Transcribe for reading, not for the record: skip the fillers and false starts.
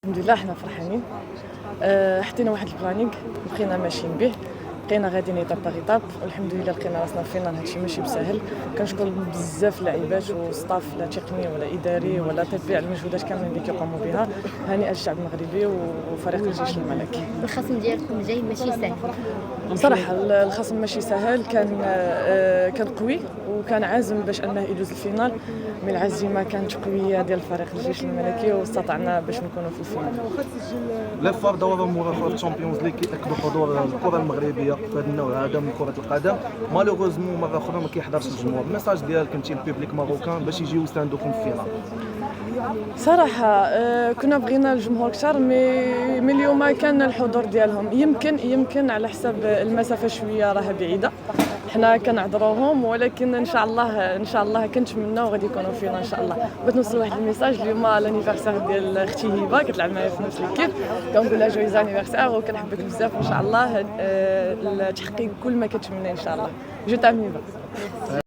الحمد لله حنا فرحانين. حطينا واحد البلانينغ بقينا ماشيين به، بقينا غاديين ايطاب باغ ايطاب، والحمد لله لقينا راسنا في الفينال. هادشي ماشي بسهل. كنشكر بزاف اللاعبات وستاف، لا تقني ولا اداري ولا طبي، على المجهودات كاملين اللي كيقوموا بها. هانئا الشعب المغربي وفريق الجيش الملكي. الخصم ديالكم جاي ماشي سهل صراحه الخصم ماشي سهل، كان قوي وكان عازم باش انه يدوز الفينال، من العزيمه كانت قويه ديال فريق الجيش الملكي واستطعنا باش نكونوا في الفينال. لافار دورة مورا الشامبيونز ليغ كيأكدوا حضور الكرة المغربيه في هذا النوع هذا من كرة القدم. مالوغوزمون مرة أخرى ما كيحضرش الجمهور. الميساج ديالك انت للبيبليك ماروكان باش يجيو يساندوكم في الفينال؟ صراحه كنا بغينا الجمهور كثر، مي اليوم كان الحضور ديالهم يمكن على حساب المسافه شويه راها بعيده، حنا كنعذروهم، ولكن ان شاء الله كنتمناو غادي يكونوا فينا ان شاء الله. بغيت نوصل واحد الميساج. اليوم لانيفرسير ديال اختي هبه كتلعب معايا في نفس ليكيب، كنقول لها جويز انيفرسير وكنحبك بزاف، ان شاء الله تحقيق كل ما كتمنى ان شاء الله. جو تامي هبه.